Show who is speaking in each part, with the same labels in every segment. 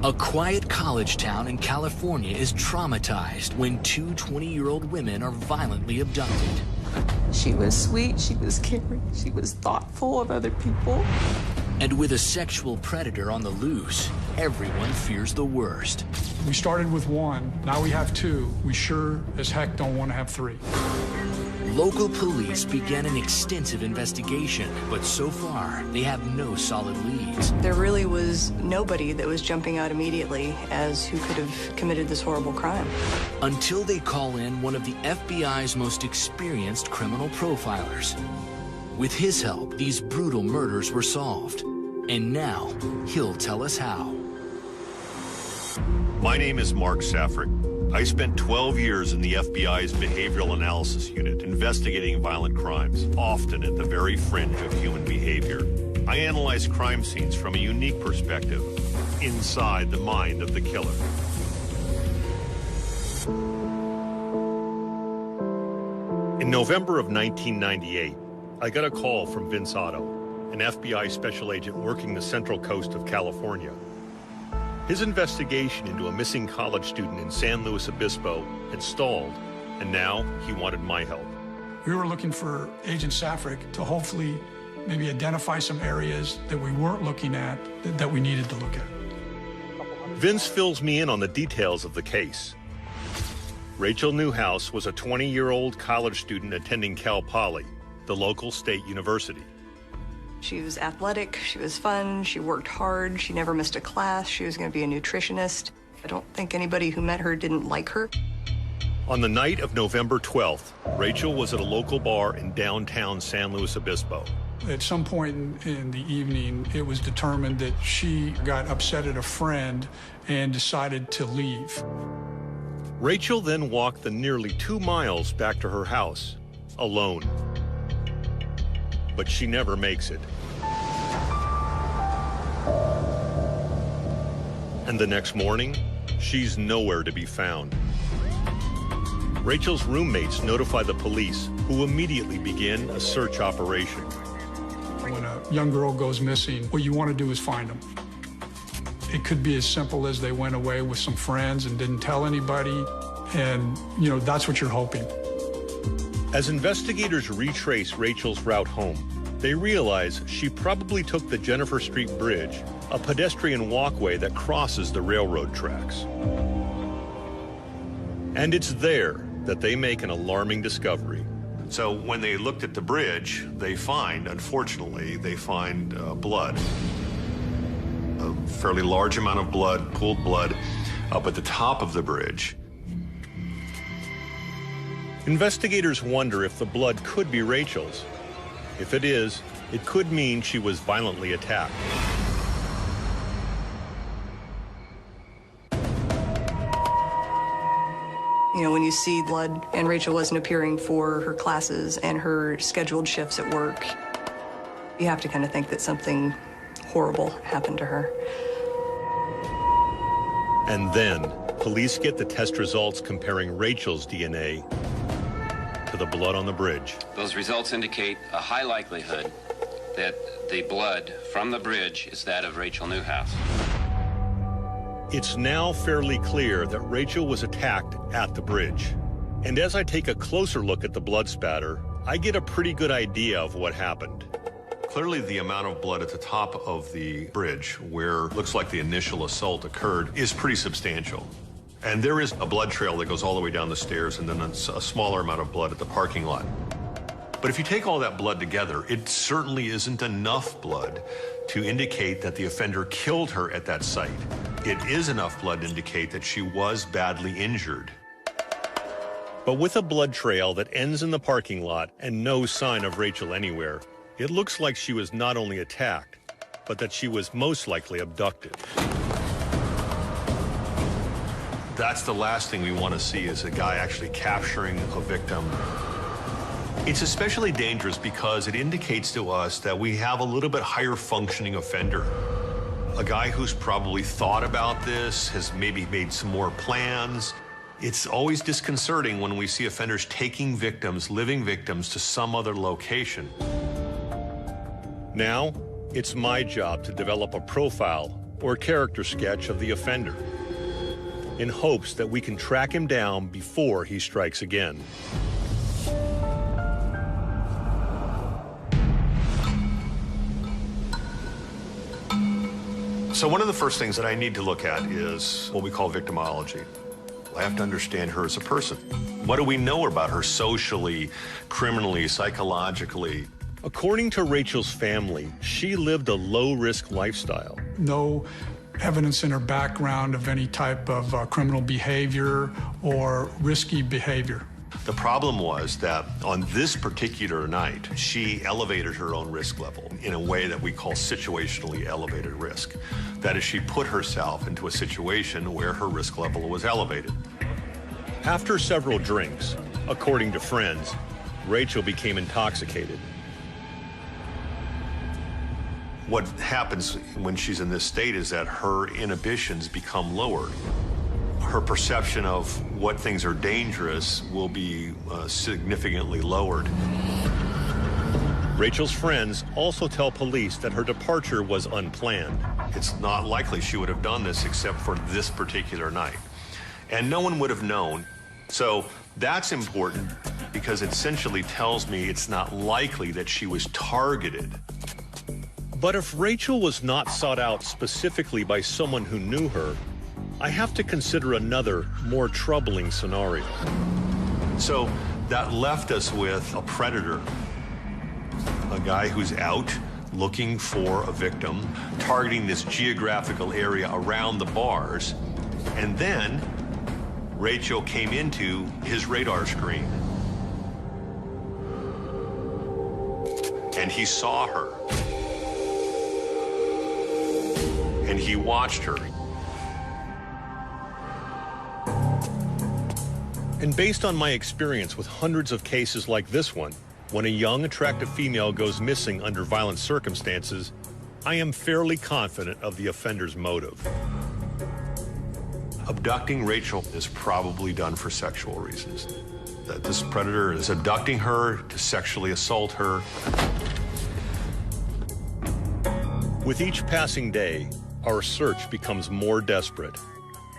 Speaker 1: A quiet college town in California is traumatized when two 20-year-old women are violently abducted.
Speaker 2: She was sweet, she was caring, she was thoughtful of other people.
Speaker 1: And with a sexual predator on the loose, everyone fears the worst.
Speaker 3: We started with one, now we have two. We sure as heck don't want to have three.
Speaker 1: Local police began an extensive investigation, but so far, they have no solid leads.
Speaker 4: There really was nobody that was jumping out immediately as who could have committed this horrible crime.
Speaker 1: Until they call in one of the FBI's most experienced criminal profilers. With his help, these brutal murders were solved. And now, he'll tell us how.
Speaker 5: My name is Mark Safrick. I spent 12 years in the FBI's Behavioral Analysis Unit investigating violent crimes, often at the very fringe of human behavior. I analyze crime scenes from a unique perspective, inside the mind of the killer. In November of 1998, I got a call from Vince Otto, an FBI special agent working the Central Coast of California. His investigation into a missing college student in San Luis Obispo had stalled, and now he wanted my help.
Speaker 3: We were looking for Agent Safrick to hopefully maybe identify some areas that we weren't looking at that we needed to look at.
Speaker 5: Vince fills me in on the details of the case. Rachel Newhouse was a 20-year-old college student attending Cal Poly, the local state university.
Speaker 4: She was athletic, she was fun, she worked hard, she never missed a class, she was going to be a nutritionist. I don't think anybody who met her didn't like her.
Speaker 5: On the night of November 12th, Rachel was at a local bar in downtown San Luis Obispo.
Speaker 3: At some point in the evening, it was determined that she got upset at a friend and decided to leave.
Speaker 5: Rachel then walked the nearly 2 miles back to her house, alone. But she never makes it. And the next morning, she's nowhere to be found. Rachel's roommates notify the police, who immediately begin a search operation.
Speaker 3: When a young girl goes missing, what you want to do is find them. It could be as simple as they went away with some friends and didn't tell anybody, and, you know, that's what you're hoping.
Speaker 5: As investigators retrace Rachel's route home, they realize she probably took the Jennifer Street Bridge, a pedestrian walkway that crosses the railroad tracks. And it's there that they make an alarming discovery. So when they looked at the bridge, unfortunately, they find blood. A fairly large amount of blood, pooled blood, up at the top of the bridge. Investigators wonder if the blood could be Rachel's. If it is, it could mean she was violently attacked.
Speaker 4: You know, when you see blood and Rachel wasn't appearing for her classes and her scheduled shifts at work, you have to kind of think that something horrible happened to her.
Speaker 5: And then, police get the test results comparing Rachel's DNA to the blood on the bridge.
Speaker 6: Those results indicate a high likelihood that the blood from the bridge is that of Rachel Newhouse.
Speaker 5: It's now fairly clear that Rachel was attacked at the bridge. And as I take a closer look at the blood spatter, I get a pretty good idea of what happened. Clearly, the amount of blood at the top of the bridge, where it looks like the initial assault occurred, is pretty substantial. And there is a blood trail that goes all the way down the stairs, and then a smaller amount of blood at the parking lot. But if you take all that blood together, it certainly isn't enough blood to indicate that the offender killed her at that site. It is enough blood to indicate that she was badly injured. But with a blood trail that ends in the parking lot and no sign of Rachel anywhere, it looks like she was not only attacked, but that she was most likely abducted. That's the last thing we want to see, is a guy actually capturing a victim. It's especially dangerous because it indicates to us that we have a little bit higher functioning offender. A guy who's probably thought about this, has maybe made some more plans. It's always disconcerting when we see offenders taking victims, living victims, to some other location. Now, it's my job to develop a profile or character sketch of the offender, in hopes that we can track him down before he strikes again.
Speaker 7: So one of the first things that I need to look at is what we call victimology. I have to understand her as a person. What do we know about her socially, criminally, psychologically?
Speaker 5: According to Rachel's family, she lived a low-risk lifestyle.
Speaker 3: No evidence in her background of any type of criminal behavior or risky behavior.
Speaker 7: The problem was that on this particular night, she elevated her own risk level in a way that we call situationally elevated risk. That is, she put herself into a situation where her risk level was elevated.
Speaker 5: After several drinks, according to friends, Rachel became intoxicated.
Speaker 7: What happens when she's in this state is that her inhibitions become lowered. Her perception of what things are dangerous will be significantly lowered.
Speaker 5: Rachel's friends also tell police that her departure was unplanned.
Speaker 7: It's not likely she would have done this except for this particular night. And no one would have known. So that's important because it essentially tells me it's not likely that she was targeted.
Speaker 5: But if Rachel was not sought out specifically by someone who knew her, I have to consider another, more troubling scenario.
Speaker 7: So that left us with a predator, a guy who's out looking for a victim, targeting this geographical area around the bars, and then Rachel came into his radar screen. And he saw her. And he watched her.
Speaker 5: And based on my experience with hundreds of cases like this one, when a young, attractive female goes missing under violent circumstances, I am fairly confident of the offender's motive.
Speaker 7: Abducting Rachel is probably done for sexual reasons. That this predator is abducting her to sexually assault her.
Speaker 5: With each passing day, our search becomes more desperate.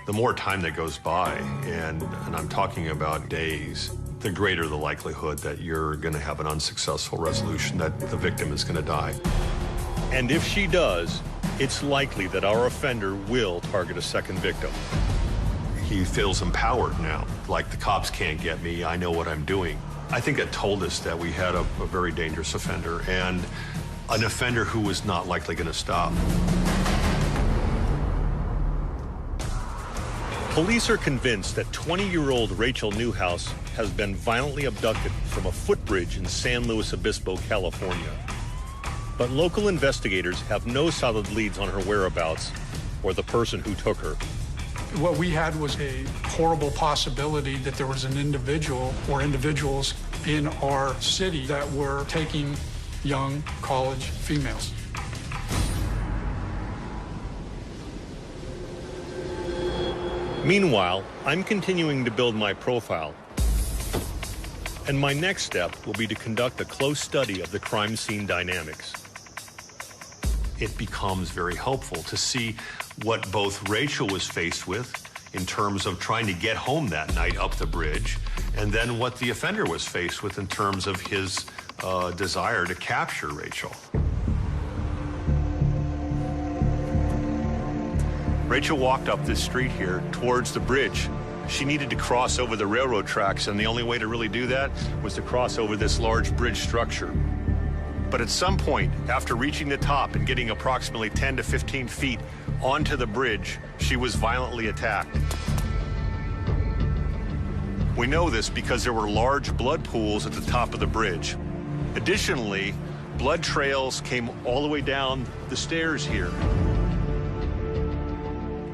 Speaker 7: The more time that goes by, and I'm talking about days, the greater the likelihood that you're going to have an unsuccessful resolution, that the victim is going to die.
Speaker 5: And if she does, it's likely that our offender will target a second victim.
Speaker 7: He feels empowered now, like the cops can't get me, I know what I'm doing. I think it told us that we had a very dangerous offender, and an offender who was not likely going to stop.
Speaker 5: Police are convinced that 20-year-old Rachel Newhouse has been violently abducted from a footbridge in San Luis Obispo, California. But local investigators have no solid leads on her whereabouts or the person who took her.
Speaker 3: What we had was a horrible possibility that there was an individual or individuals in our city that were taking young college females.
Speaker 5: Meanwhile, I'm continuing to build my profile. And my next step will be to conduct a close study of the crime scene dynamics.
Speaker 7: It becomes very helpful to see what both Rachel was faced with in terms of trying to get home that night up the bridge, and then what the offender was faced with in terms of his desire to capture Rachel.
Speaker 5: Rachel walked up this street here towards the bridge. She needed to cross over the railroad tracks, and the only way to really do that was to cross over this large bridge structure. But at some point, after reaching the top and getting approximately 10 to 15 feet onto the bridge, she was violently attacked. We know this because there were large blood pools at the top of the bridge. Additionally, blood trails came all the way down the stairs here.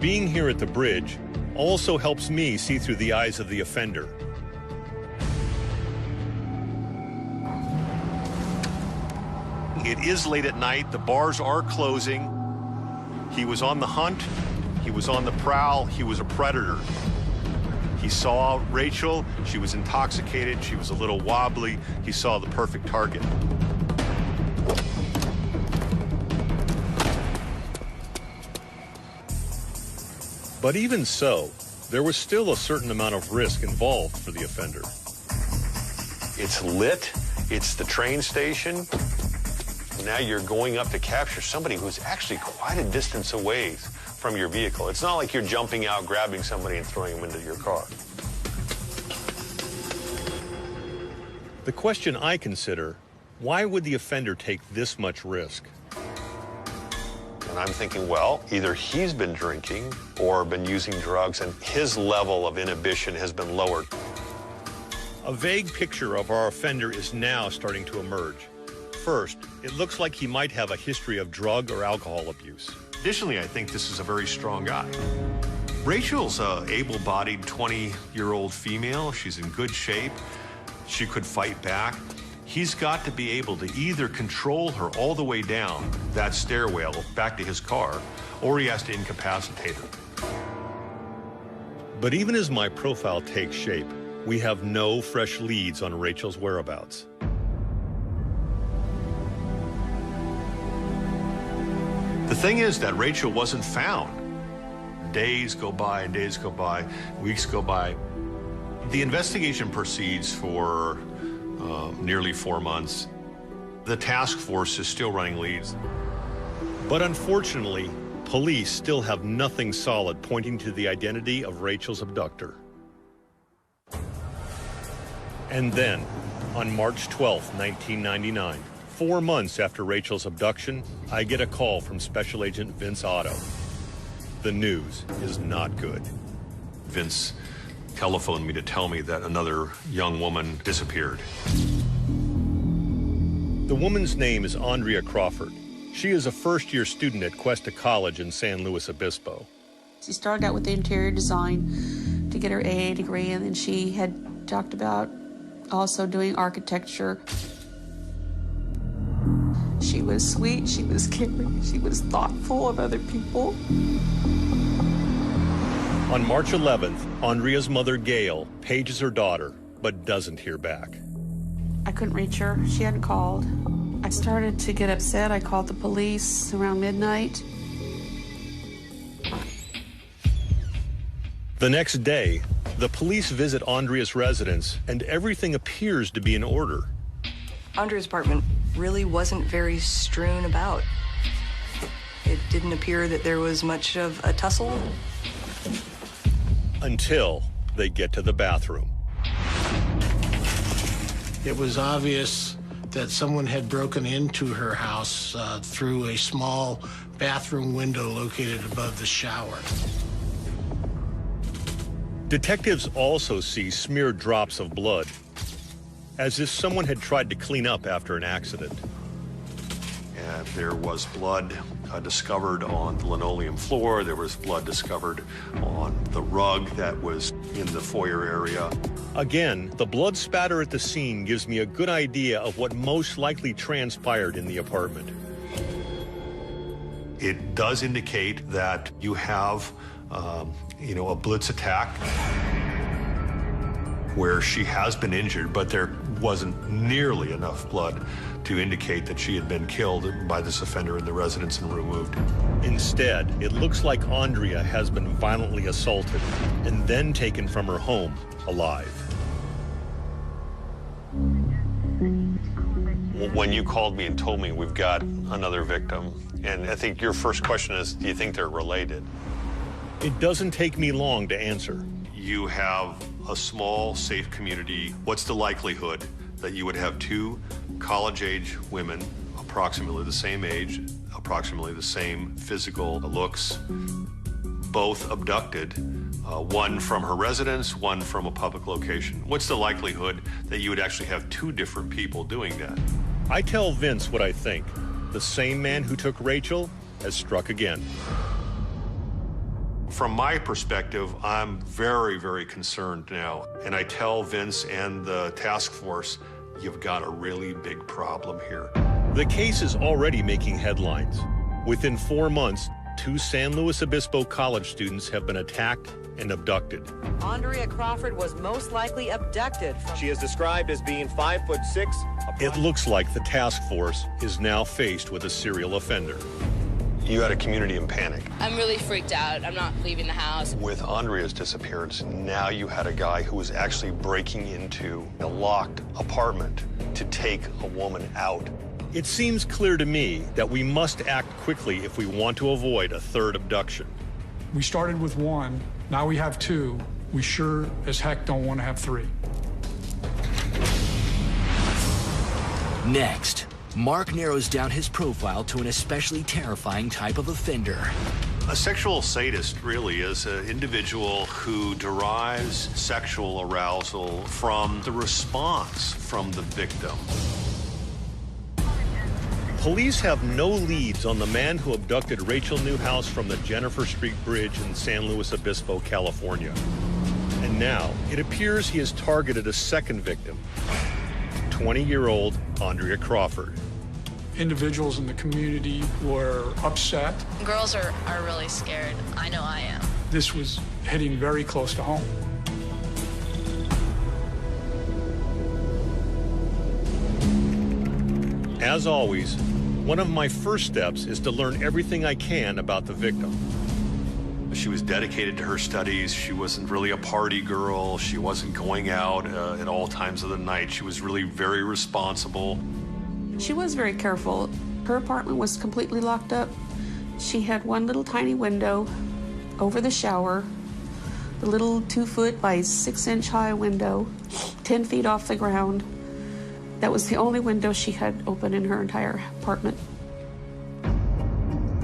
Speaker 5: Being here at the bridge also helps me see through the eyes of the offender. It is late at night, the bars are closing. He was on the hunt, he was on the prowl, he was a predator. He saw Rachel, she was intoxicated, she was a little wobbly, he saw the perfect target. But even so, there was still a certain amount of risk involved for the offender.
Speaker 7: It's lit, it's the train station. Now you're going up to capture somebody who's actually quite a distance away from your vehicle. It's not like you're jumping out, grabbing somebody and throwing them into your car.
Speaker 5: The question I consider, why would the offender take this much risk?
Speaker 7: And I'm thinking, well, either he's been drinking or been using drugs and his level of inhibition has been lowered.
Speaker 5: A vague picture of our offender is now starting to emerge. First, it looks like he might have a history of drug or alcohol abuse.
Speaker 7: Additionally, I think this is a very strong guy. Rachel's an able-bodied 20-year-old female. She's in good shape. She could fight back. He's got to be able to either control her all the way down that stairwell back to his car, or he has to incapacitate her.
Speaker 5: But even as my profile takes shape, we have no fresh leads on Rachel's whereabouts.
Speaker 7: The thing is that Rachel wasn't found. Days go by and days go by, weeks go by. The investigation proceeds for nearly 4 months. The task force is still running leads.
Speaker 5: But unfortunately, police still have nothing solid pointing to the identity of Rachel's abductor. And then, on March 12, 1999, 4 months after Rachel's abduction, I get a call from Special Agent Vince Otto. The news is not good.
Speaker 7: Vince telephoned me to tell me that another young woman disappeared.
Speaker 5: The woman's name is Andrea Crawford. She is a first-year student at Cuesta College in San Luis Obispo.
Speaker 2: She started out with the interior design to get her AA degree, and then she had talked about also doing architecture. She was sweet, she was caring, she was thoughtful of other people.
Speaker 5: On March 11th, Andrea's mother, Gail, pages her daughter, but doesn't hear back.
Speaker 2: I couldn't reach her. She hadn't called. I started to get upset. I called the police around midnight.
Speaker 5: The next day, the police visit Andrea's residence, and everything appears to be in order.
Speaker 4: Andrea's apartment really wasn't very strewn about. It didn't appear that there was much of a tussle.
Speaker 5: Until they get to the bathroom.
Speaker 8: It was obvious that someone had broken into her house through a small bathroom window located above the shower.
Speaker 5: Detectives also see smeared drops of blood, as if someone had tried to clean up after an accident.
Speaker 7: And there was blood discovered on the linoleum floor. There was blood discovered on the rug that was in the foyer area.
Speaker 5: Again, the blood spatter at the scene gives me a good idea of what most likely transpired in the apartment.
Speaker 7: It does indicate that you have, a blitz attack where she has been injured, but there wasn't nearly enough blood to indicate that she had been killed by this offender in the residence and removed.
Speaker 5: Instead, it looks like Andrea has been violently assaulted and then taken from her home alive.
Speaker 7: When you called me and told me we've got another victim, and I think your first question is, do you think they're related?
Speaker 5: It doesn't take me long to answer.
Speaker 7: You have a small, safe community. What's the likelihood that you would have two college-age women, approximately the same age, approximately the same physical looks, both abducted, one from her residence, one from a public location? What's the likelihood that you would actually have two different people doing that?
Speaker 5: I tell Vince what I think. The same man who took Rachel has struck again.
Speaker 7: From my perspective, I'm very, very concerned now. And I tell Vince and the task force, you've got a really big problem here.
Speaker 5: The case is already making headlines. Within 4 months, 2 San Luis Obispo college students have been attacked and abducted.
Speaker 9: Andrea Crawford was most likely abducted.
Speaker 10: She is described as being 5'6".
Speaker 5: It looks like the task force is now faced with a serial offender.
Speaker 7: You had a community in panic.
Speaker 10: I'm really freaked out. I'm not leaving the house.
Speaker 7: With Andrea's disappearance, now you had a guy who was actually breaking into a locked apartment to take a woman out.
Speaker 5: It seems clear to me that we must act quickly if we want to avoid a third abduction.
Speaker 3: We started with one, now we have two. We sure as heck don't want to have three.
Speaker 1: Next, Mark narrows down his profile to an especially terrifying type of offender.
Speaker 7: A sexual sadist really is an individual who derives sexual arousal from the response from the victim.
Speaker 5: Police have no leads on the man who abducted Rachel Newhouse from the Jennifer Street Bridge in San Luis Obispo, California. And now, it appears he has targeted a second victim, 20-year-old Andrea Crawford.
Speaker 3: Individuals in the community were upset.
Speaker 10: Girls are really scared. I know I am.
Speaker 3: This was hitting very close to home.
Speaker 5: As always, one of my first steps is to learn everything I can about the victim.
Speaker 7: She was dedicated to her studies. She wasn't really a party girl. She wasn't going out at all times of the night. She was really very responsible.
Speaker 2: She was very careful. Her apartment was completely locked up. She had one little tiny window over the shower, the little 2-foot by 6-inch high window, 10 feet off the ground. That was the only window she had open in her entire apartment.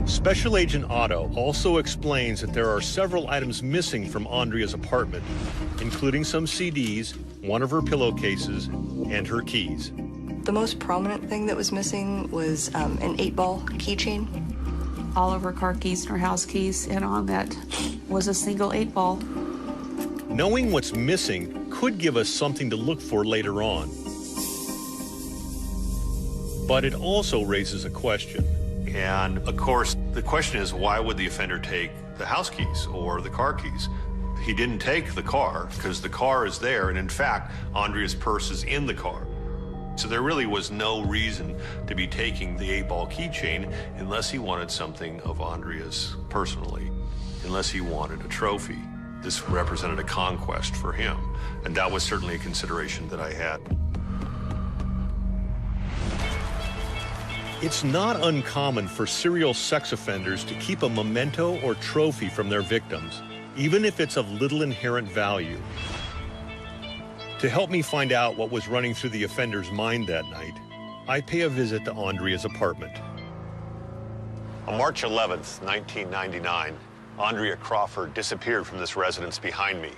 Speaker 5: Special Agent Otto also explains that there are several items missing from Andrea's apartment, including some CDs, one of her pillowcases, and her keys.
Speaker 4: The most prominent thing that was missing was an 8-ball keychain.
Speaker 2: All of her car keys and her house keys, and on that was a single 8-ball.
Speaker 5: Knowing what's missing could give us something to look for later on. But it also raises a question.
Speaker 7: And of course, the question is, why would the offender take the house keys or the car keys? He didn't take the car because the car is there, and in fact, Andrea's purse is in the car. So there really was no reason to be taking the 8-ball keychain unless he wanted something of Andrea's personally, unless he wanted a trophy. This represented a conquest for him, and that was certainly a consideration that I had.
Speaker 5: It's not uncommon for serial sex offenders to keep a memento or trophy from their victims, even if it's of little inherent value. To help me find out what was running through the offender's mind that night, I pay a visit to Andrea's apartment.
Speaker 7: On March 11th, 1999, Andrea Crawford disappeared from this residence behind me.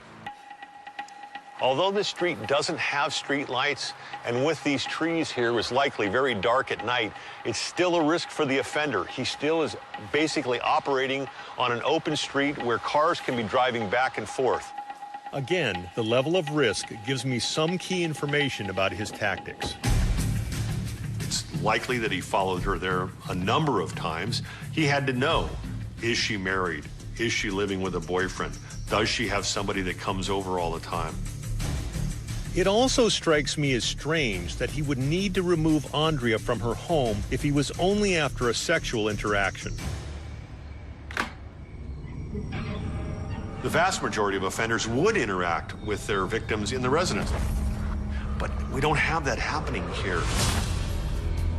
Speaker 7: Although this street doesn't have street lights, and with these trees here is likely very dark at night, it's still a risk for the offender. He still is basically operating on an open street where cars can be driving back and forth.
Speaker 5: Again, the level of risk gives me some key information about his tactics.
Speaker 7: It's likely that he followed her there a number of times. He had to know, is she married? Is she living with a boyfriend? Does she have somebody that comes over all the time?
Speaker 5: It also strikes me as strange that he would need to remove Andrea from her home if he was only after a sexual interaction.
Speaker 7: The vast majority of offenders would interact with their victims in the residence. But we don't have that happening here.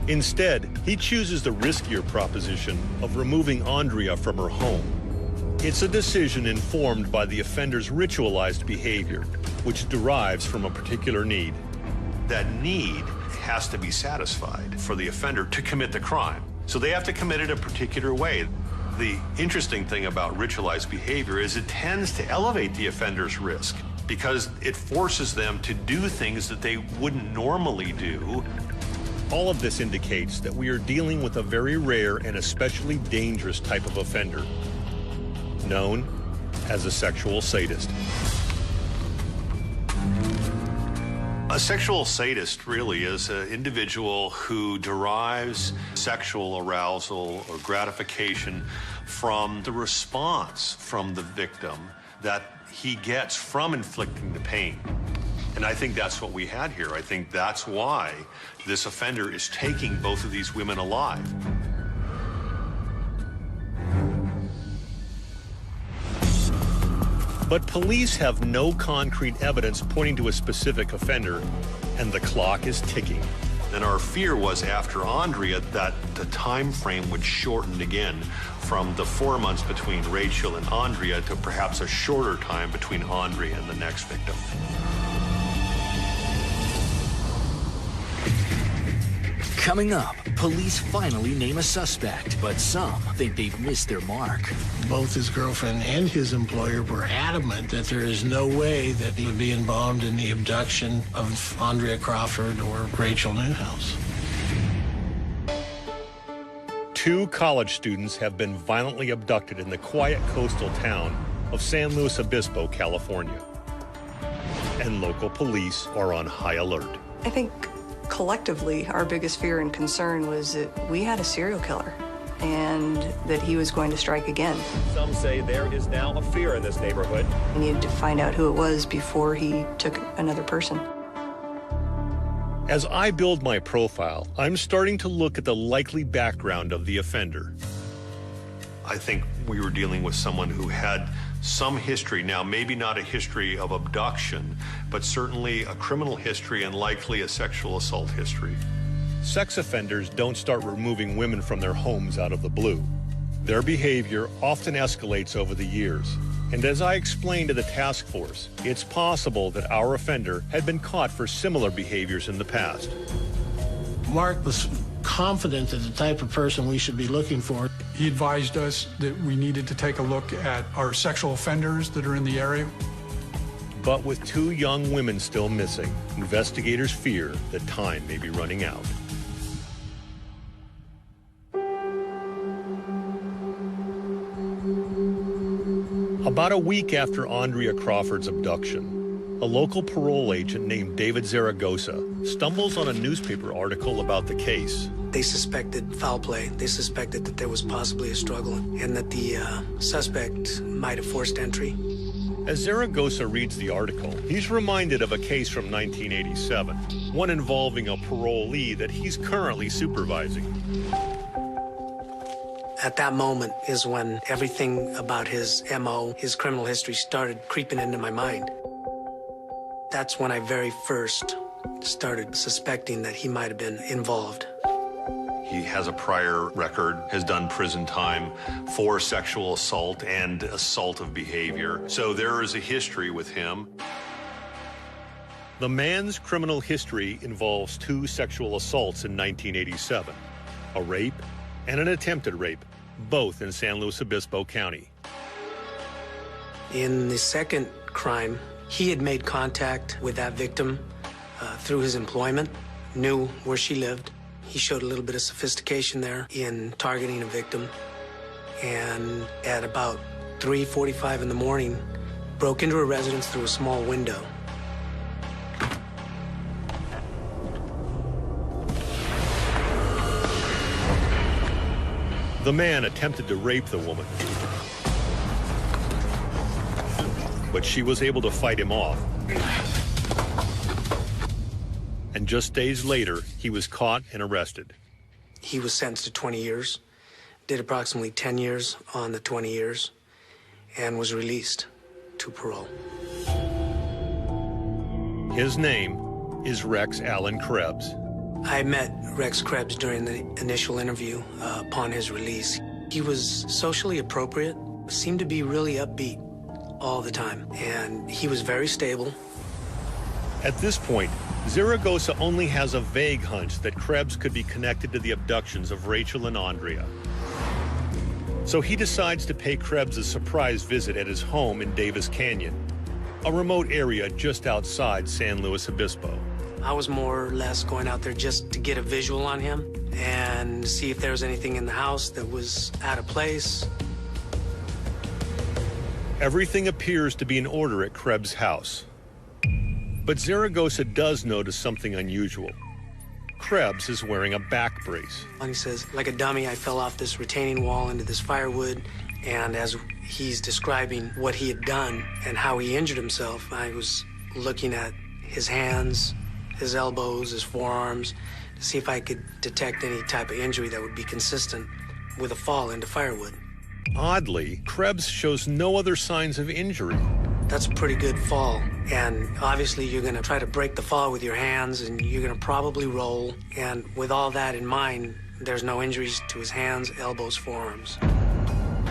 Speaker 5: Instead, he chooses the riskier proposition of removing Andrea from her home. It's a decision informed by the offender's ritualized behavior, which derives from a particular need.
Speaker 7: That need has to be satisfied for the offender to commit the crime. So they have to commit it a particular way. The interesting thing about ritualized behavior is it tends to elevate the offender's risk because it forces them to do things that they wouldn't normally do.
Speaker 5: All of this indicates that we are dealing with a very rare and especially dangerous type of offender, known as a sexual sadist.
Speaker 7: A sexual sadist really is an individual who derives sexual arousal or gratification from the response from the victim that he gets from inflicting the pain. And I think that's what we had here. I think that's why this offender is taking both of these women alive.
Speaker 5: But police have no concrete evidence pointing to a specific offender, and the clock is ticking.
Speaker 7: And our fear was after Andrea that the time frame would shorten again from the 4 months between Rachel and Andrea to perhaps a shorter time between Andrea and the next victim.
Speaker 1: Coming up, police finally name a suspect, but some think they've missed their mark.
Speaker 8: Both his girlfriend and his employer were adamant that there is no way that he would be involved in the abduction of Andrea Crawford or Rachel Newhouse.
Speaker 5: 2 college students have been violently abducted in the quiet coastal town of San Luis Obispo, California. And local police are on high alert.
Speaker 4: I think collectively, our biggest fear and concern was that we had a serial killer and that he was going to strike again.
Speaker 11: Some say there is now a fear in this neighborhood.
Speaker 4: We needed to find out who it was before he took another person.
Speaker 5: As I build my profile, I'm starting to look at the likely background of the offender.
Speaker 7: I think we were dealing with someone who had some history, now maybe not a history of abduction, but certainly a criminal history and likely a sexual assault history.
Speaker 5: Sex offenders don't start removing women from their homes out of the blue. Their behavior often escalates over the years. And as I explained to the task force, it's possible that our offender had been caught for similar behaviors in the past.
Speaker 8: Mark was confident that the type of person we should be looking for.
Speaker 3: He advised us that we needed to take a look at our sexual offenders that are in the area.
Speaker 5: But with 2 young women still missing, investigators fear that time may be running out. About a week after Andrea Crawford's abduction, a local parole agent named David Zaragoza stumbles on a newspaper article about the case.
Speaker 12: They suspected foul play. They suspected that there was possibly a struggle and that the suspect might have forced entry.
Speaker 5: As Zaragoza reads the article, he's reminded of a case from 1987, one involving a parolee that he's currently supervising.
Speaker 12: At that moment is when everything about his MO, his criminal history, started creeping into my mind. That's when I very first started suspecting that he might have been involved.
Speaker 7: He has a prior record, has done prison time for sexual assault and assault of behavior. So there is a history with him.
Speaker 5: The man's criminal history involves 2 sexual assaults in 1987, a rape and an attempted rape, both in San Luis Obispo County.
Speaker 12: In the second crime, he had made contact with that victim through his employment, knew where she lived. He showed a little bit of sophistication there in targeting a victim. And at about 3:45 in the morning, broke into a residence through a small window.
Speaker 5: The man attempted to rape the woman, but she was able to fight him off. And just days later, he was caught and arrested.
Speaker 12: He was sentenced to 20 years, did approximately 10 years on the 20 years, and was released to parole.
Speaker 5: His name is Rex Allen Krebs.
Speaker 12: I met Rex Krebs during the initial interview upon his release. He was socially appropriate, seemed to be really upbeat all the time, and he was very stable.
Speaker 5: At this point, Zaragoza only has a vague hunch that Krebs could be connected to the abductions of Rachel and Andrea. So he decides to pay Krebs a surprise visit at his home in Davis Canyon, a remote area just outside San Luis Obispo.
Speaker 12: I was more or less going out there just to get a visual on him and see if there was anything in the house that was out of place.
Speaker 5: Everything appears to be in order at Krebs' house. But Zaragoza does notice something unusual. Krebs is wearing a back brace.
Speaker 12: And he says, like a dummy, I fell off this retaining wall into this firewood. And as he's describing what he had done and how he injured himself, I was looking at his hands, his elbows, his forearms, to see if I could detect any type of injury that would be consistent with a fall into firewood.
Speaker 5: Oddly, Krebs shows no other signs of injury.
Speaker 12: That's a pretty good fall. And obviously you're gonna try to break the fall with your hands, and you're gonna probably roll. And with all that in mind, there's no injuries to his hands, elbows, forearms.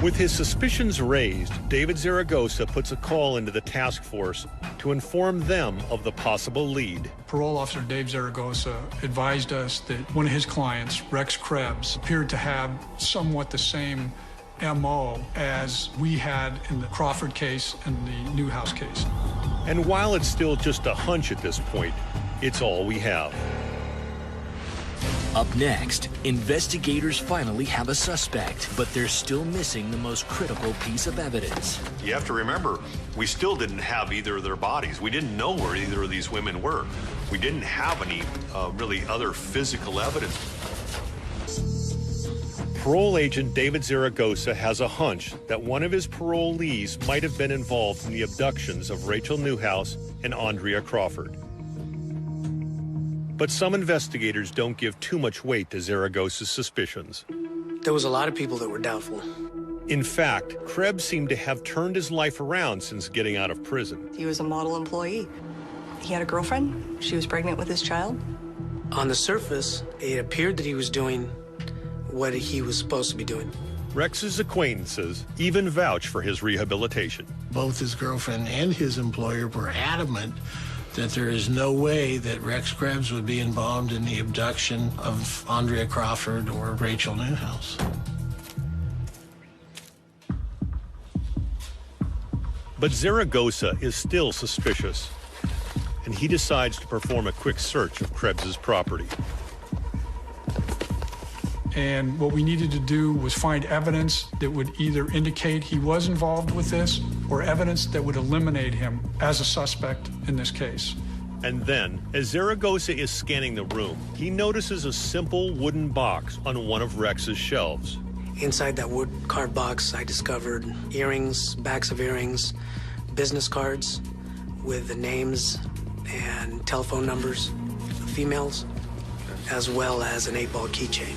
Speaker 5: With his suspicions raised, David Zaragoza puts a call into the task force to inform them of the possible lead.
Speaker 3: Parole officer Dave Zaragoza advised us that one of his clients, Rex Krebs, appeared to have somewhat the same MO as we had in the Crawford case and the Newhouse case.
Speaker 5: And while it's still just a hunch at this point, it's all we have.
Speaker 1: Up next, investigators finally have a suspect, but they're still missing the most critical piece of evidence.
Speaker 7: You have to remember, we still didn't have either of their bodies. We didn't know where either of these women were. We didn't have any really other physical evidence.
Speaker 5: Parole agent David Zaragoza has a hunch that one of his parolees might have been involved in the abductions of Rachel Newhouse and Andrea Crawford. But some investigators don't give too much weight to Zaragoza's suspicions.
Speaker 12: There was a lot of people that were doubtful.
Speaker 5: In fact, Krebs seemed to have turned his life around since getting out of prison.
Speaker 4: He was a model employee. He had a girlfriend. She was pregnant with his child.
Speaker 12: On the surface, it appeared that he was doing what he was supposed to be doing.
Speaker 5: Rex's acquaintances even vouch for his rehabilitation.
Speaker 8: Both his girlfriend and his employer were adamant that there is no way that Rex Krebs would be involved in the abduction of Andrea Crawford or Rachel Newhouse.
Speaker 5: But Zaragoza is still suspicious, and he decides to perform a quick search of Krebs's property.
Speaker 3: And what we needed to do was find evidence that would either indicate he was involved with this or evidence that would eliminate him as a suspect in this case.
Speaker 5: And then, as Zaragoza is scanning the room, he notices a simple wooden box on one of Rex's shelves.
Speaker 12: Inside that wood card box, I discovered earrings, backs of earrings, business cards with the names and telephone numbers of females, as well as an 8-ball keychain.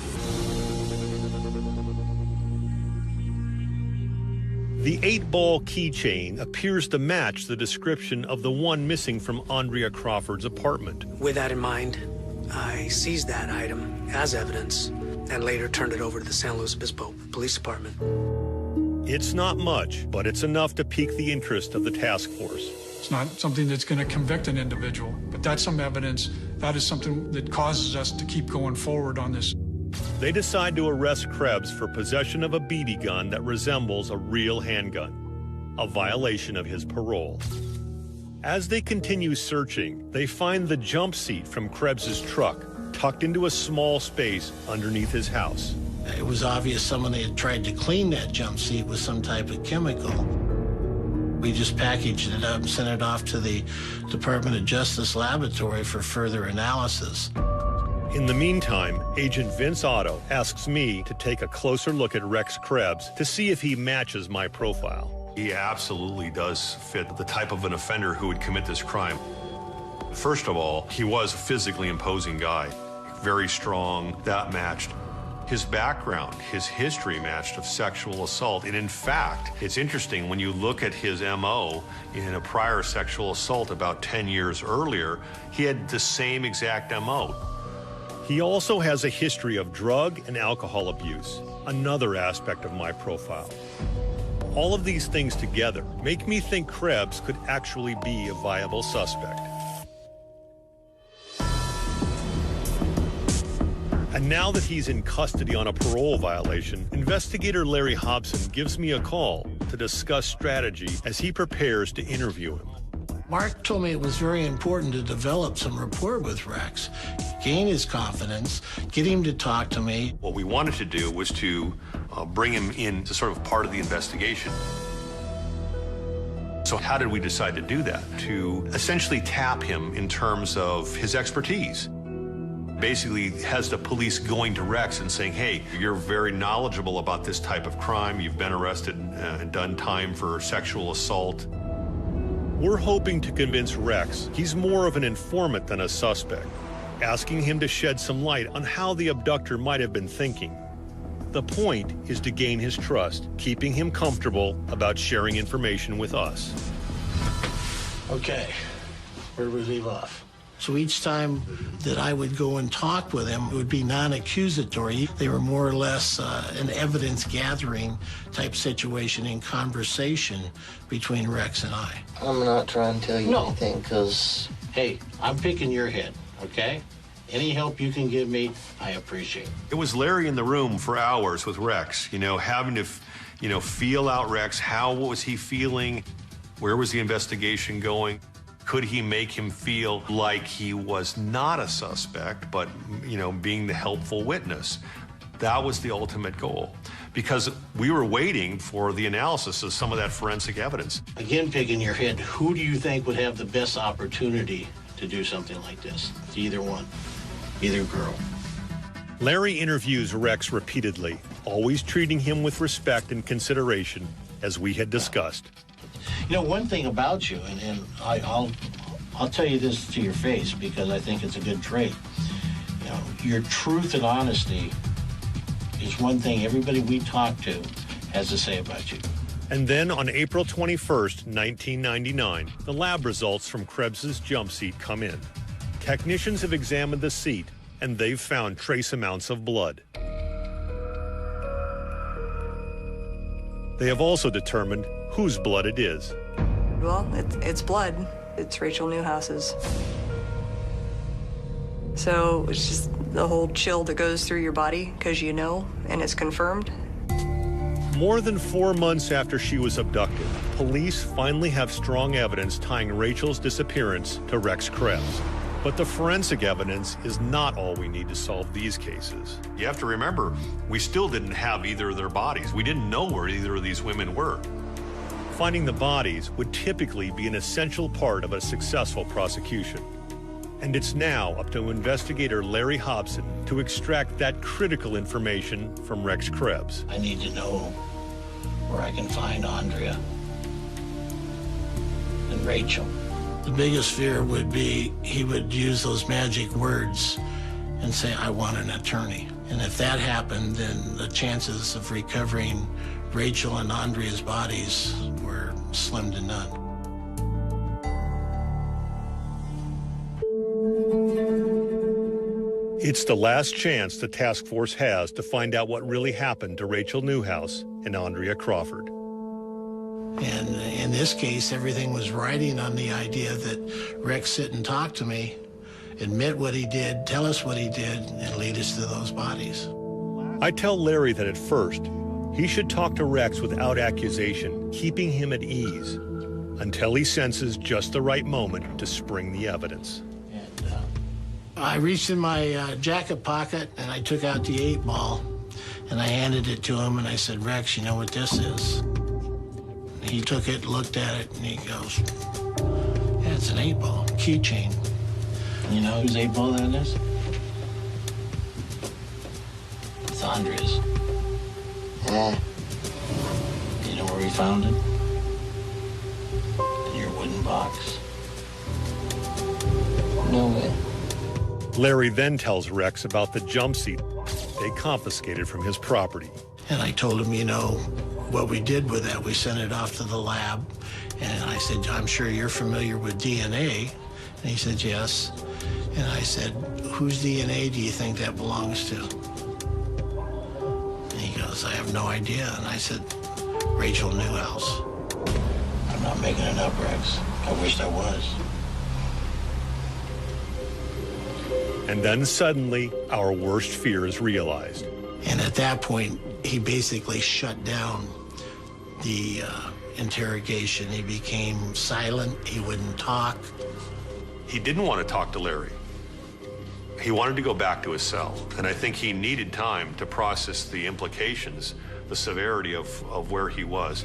Speaker 5: The 8-ball keychain appears to match the description of the one missing from Andrea Crawford's apartment.
Speaker 12: With that in mind, I seized that item as evidence and later turned it over to the San Luis Obispo Police Department.
Speaker 5: It's not much, but it's enough to pique the interest of the task force.
Speaker 3: It's not something that's going to convict an individual, but that's some evidence. That is something that causes us to keep going forward on this.
Speaker 5: They decide to arrest Krebs for possession of a BB gun that resembles a real handgun, a violation of his parole. As they continue searching, they find the jump seat from Krebs's truck tucked into a small space underneath his house.
Speaker 8: It was obvious someone had tried to clean that jump seat with some type of chemical. We just packaged it up and sent it off to the Department of Justice laboratory for further analysis.
Speaker 5: In the meantime, Agent Vince Otto asks me to take a closer look at Rex Krebs to see if he matches my profile.
Speaker 7: He absolutely does fit the type of an offender who would commit this crime. First of all, he was a physically imposing guy, very strong. That matched. His background, his history matched of sexual assault. And in fact, it's interesting when you look at his MO in a prior sexual assault about 10 years earlier, he had the same exact MO.
Speaker 5: He also has a history of drug and alcohol abuse, another aspect of my profile. All of these things together make me think Krebs could actually be a viable suspect. And now that he's in custody on a parole violation, investigator Larry Hobson gives me a call to discuss strategy as he prepares to interview him.
Speaker 8: Mark told me it was very important to develop some rapport with Rex, gain his confidence, get him to talk to me.
Speaker 7: What we wanted to do was to bring him in to sort of part of the investigation. So how did we decide to do that? To essentially tap him in terms of his expertise. Basically has the police going to Rex and saying, hey, you're very knowledgeable about this type of crime. You've been arrested and done time for sexual assault.
Speaker 5: We're hoping to convince Rex he's more of an informant than a suspect, asking him to shed some light on how the abductor might have been thinking. The point is to gain his trust, keeping him comfortable about sharing information with us.
Speaker 8: Okay, where do we leave off? So each time that I would go and talk with him, it would be non-accusatory. They were more or less an evidence-gathering type situation in conversation between Rex and I.
Speaker 13: I'm not trying to tell you anything, because...
Speaker 8: Hey, I'm picking your head, okay? Any help you can give me, I appreciate.
Speaker 7: It was Larry in the room for hours with Rex, having to, feel out Rex. What was he feeling? Where was the investigation going? Could he make him feel like he was not a suspect, but, being the helpful witness? That was the ultimate goal, because we were waiting for the analysis of some of that forensic evidence.
Speaker 8: Again, picking your head, who do you think would have the best opportunity to do something like this? Either one, either girl.
Speaker 5: Larry interviews Rex repeatedly, always treating him with respect and consideration, as we had discussed.
Speaker 8: One thing about you, and I'll tell you this to your face because I think it's a good trait. Your truth and honesty is one thing everybody we talk to has to say about you.
Speaker 5: And then on April 21st, 1999, the lab results from Krebs's jump seat come in. Technicians have examined the seat, and they've found trace amounts of blood. They have also determined whose blood it is.
Speaker 4: Well, it's blood. It's Rachel Newhouse's. So it's just the whole chill that goes through your body because and it's confirmed.
Speaker 5: More than 4 months after she was abducted, police finally have strong evidence tying Rachel's disappearance to Rex Krebs. But the forensic evidence is not all we need to solve these cases.
Speaker 7: You have to remember, we still didn't have either of their bodies. We didn't know where either of these women were.
Speaker 5: Finding the bodies would typically be an essential part of a successful prosecution. And it's now up to investigator Larry Hobson to extract that critical information from Rex Krebs.
Speaker 8: I need to know where I can find Andrea and Rachel. The biggest fear would be he would use those magic words and say, I want an attorney. And if that happened, then the chances of recovering Rachel and Andrea's bodies were slim to none.
Speaker 5: It's the last chance the task force has to find out what really happened to Rachel Newhouse and Andrea Crawford.
Speaker 8: And in this case, everything was riding on the idea that Rex sit and talk to me, admit what he did, tell us what he did, and lead us to those bodies.
Speaker 5: I tell Larry that at first, he should talk to Rex without accusation, keeping him at ease, until he senses just the right moment to spring the evidence.
Speaker 8: I reached in my jacket pocket, and I took out the 8-ball, and I handed it to him, and I said, Rex, you know what this is? He took it, looked at it, and he goes, yeah, it's an 8-ball, keychain. You know whose 8-ball that is? It's Andrea's. You know where we found it? In your wooden box.
Speaker 13: No way.
Speaker 5: Larry then tells Rex about the jump seat they confiscated from his property.
Speaker 8: And I told him, what we did with that, we sent it off to the lab. And I said, I'm sure you're familiar with DNA. And he said, yes. And I said, whose DNA do you think that belongs to? And he goes, I have no idea. And I said, Rachel Newhouse. I'm not making it up, Rex. I wished I was.
Speaker 5: And then suddenly, our worst fear is realized.
Speaker 8: And at that point, he basically shut down the interrogation. He became silent. He wouldn't talk.
Speaker 7: He didn't want to talk to Larry. He wanted to go back to his cell. And I think he needed time to process the implications, the severity of where he was.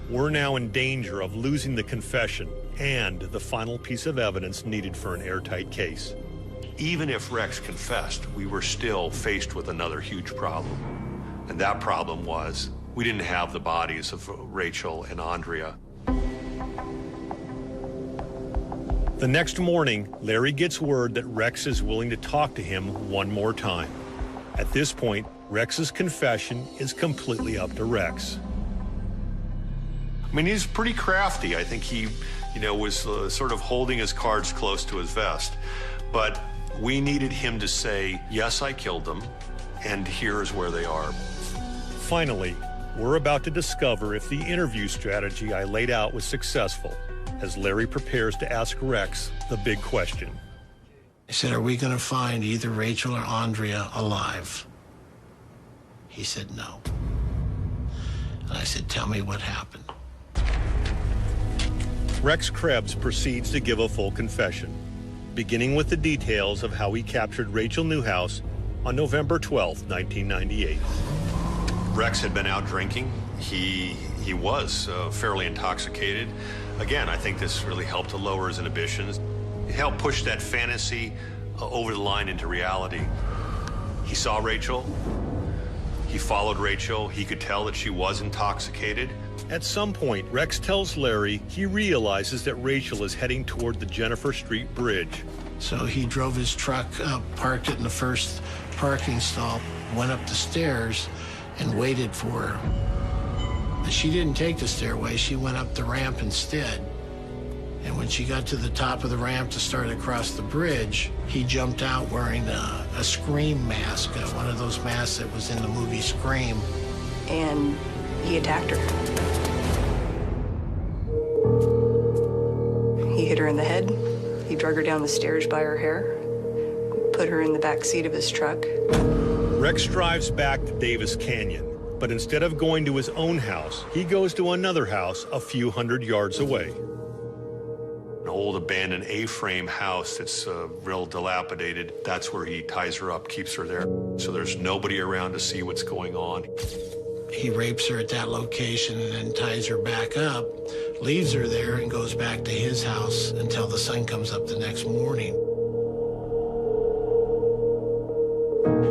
Speaker 5: We're now in danger of losing the confession and the final piece of evidence needed for an airtight case.
Speaker 7: Even if Rex confessed, we were still faced with another huge problem. And that problem was we didn't have the bodies of Rachel and Andrea.
Speaker 5: The next morning, Larry gets word that Rex is willing to talk to him one more time. At this point, Rex's confession is completely up to Rex.
Speaker 7: mean, he's pretty crafty. I think he, was sort of holding his cards close to his vest. But we needed him to say, yes, I killed them, and here's where they are.
Speaker 5: Finally, we're about to discover if the interview strategy I laid out was successful, as Larry prepares to ask Rex the big question.
Speaker 8: I said, are we going to find either Rachel or Andrea alive? He said no. And I said, tell me what happened.
Speaker 5: Rex Krebs proceeds to give a full confession, beginning with the details of how he captured Rachel Newhouse on November 12, 1998.
Speaker 7: Rex had been out drinking. He was fairly intoxicated. Again, I think this really helped to lower his inhibitions. It helped push that fantasy over the line into reality. He saw Rachel. He followed Rachel. He could tell that she was intoxicated.
Speaker 5: At some point, Rex tells Larry he realizes that Rachel is heading toward the Jennifer Street Bridge.
Speaker 8: So he drove his truck up, parked it in the first parking stall, went up the stairs, and waited for her. She didn't take the stairway. She went up the ramp instead. And when she got to the top of the ramp to start across the bridge, he jumped out wearing a Scream mask, one of those masks that was in the movie Scream.
Speaker 4: And he attacked her. He hit her in the head. He drug her down the stairs by her hair, put her in the back seat of his truck.
Speaker 5: Rex drives back to Davis Canyon, but instead of going to his own house, he goes to another house a few hundred yards away.
Speaker 7: An old abandoned A-frame house that's real dilapidated. That's where he ties her up, keeps her there. So there's nobody around to see what's going on.
Speaker 8: He rapes her at that location and then ties her back up, leaves her there, and goes back to his house until the sun comes up the next morning.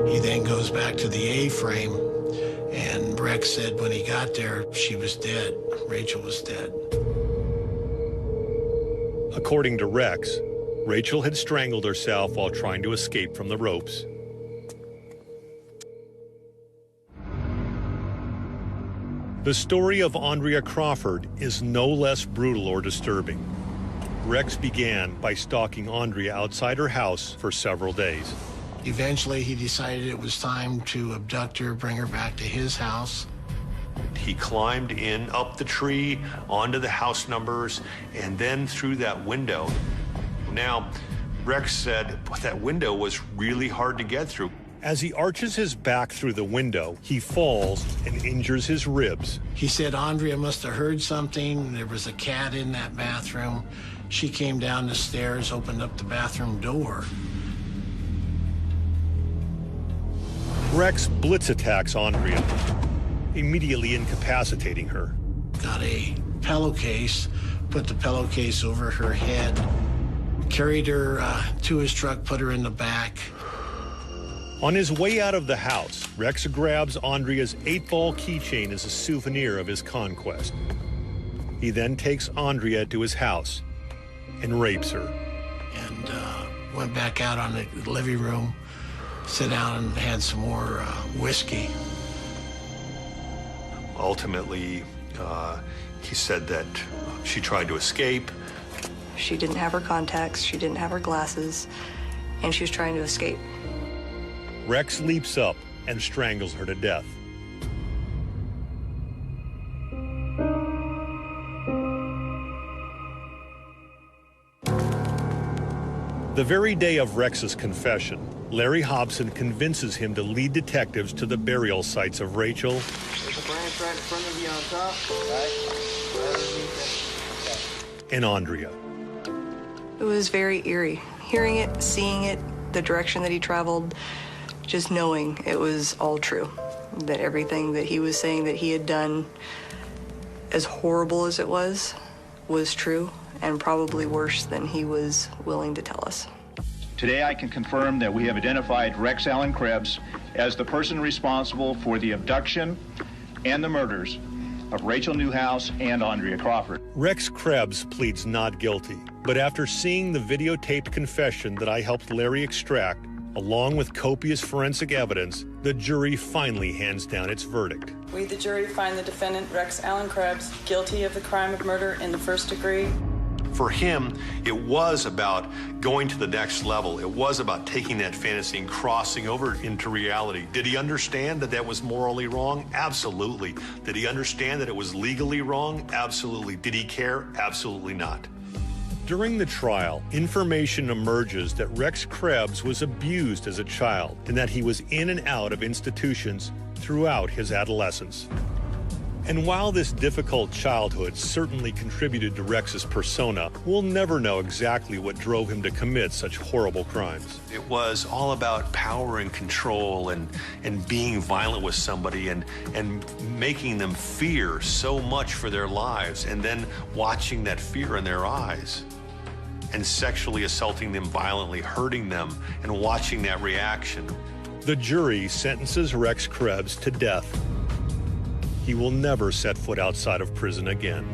Speaker 8: He then goes back to the A-frame, and Rex said when he got there, she was dead. Rachel was dead.
Speaker 5: According to Rex, Rachel had strangled herself while trying to escape from the ropes. The story of Andrea Crawford is no less brutal or disturbing. Rex began by stalking Andrea outside her house for several days.
Speaker 8: Eventually, he decided it was time to abduct her, bring her back to his house.
Speaker 7: He climbed in, up the tree, onto the house numbers, and then through that window. Now, Rex said that window was really hard to get through.
Speaker 5: As he arches his back through the window, he falls and injures his ribs.
Speaker 8: He said Andrea must have heard something. There was a cat in that bathroom. She came down the stairs, opened up the bathroom door.
Speaker 5: Rex blitz attacks Andrea, immediately incapacitating her.
Speaker 8: Got a pillowcase, put the pillowcase over her head, carried her to his truck, put her in the back.
Speaker 5: On his way out of the house, Rex grabs Andrea's 8-ball keychain as a souvenir of his conquest. He then takes Andrea to his house and rapes her.
Speaker 8: And went back out on the living room, sat down and had some more whiskey.
Speaker 7: Ultimately, he said that she tried to escape.
Speaker 4: She didn't have her contacts, she didn't have her glasses, and she was trying to escape.
Speaker 5: Rex leaps up and strangles her to death. The very day of Rex's confession, Larry Hobson convinces him to lead detectives to the burial sites of Rachel
Speaker 13: There's a branch right in front of you on top, right underneath it.
Speaker 5: and Andrea.
Speaker 4: It was very eerie. Hearing it, seeing it, the direction that he traveled, just knowing it was all true. That everything that he was saying that he had done, as horrible as it was true, and probably worse than he was willing to tell us.
Speaker 14: Today I can confirm that we have identified Rex Allen Krebs as the person responsible for the abduction and the murders of Rachel Newhouse and Andrea Crawford.
Speaker 5: Rex Krebs pleads not guilty, but after seeing the videotaped confession that I helped Larry extract, Along with copious forensic evidence, the jury finally hands down its verdict.
Speaker 15: We, the jury, find the defendant, Rex Allen Krebs, guilty of the crime of murder in the first degree.
Speaker 7: For him, it was about going to the next level. It was about taking that fantasy and crossing over into reality. Did he understand that that was morally wrong? Absolutely. Did he understand that it was legally wrong? Absolutely. Did he care? Absolutely not.
Speaker 5: During the trial, information emerges that Rex Krebs was abused as a child and that he was in and out of institutions throughout his adolescence. And while this difficult childhood certainly contributed to Rex's persona, we'll never know exactly what drove him to commit such horrible crimes.
Speaker 7: It was all about power and control and being violent with somebody and making them fear so much for their lives, and then watching that fear in their eyes and sexually assaulting them violently, hurting them, and watching that reaction.
Speaker 5: The jury sentences Rex Krebs to death. He will never set foot outside of prison again.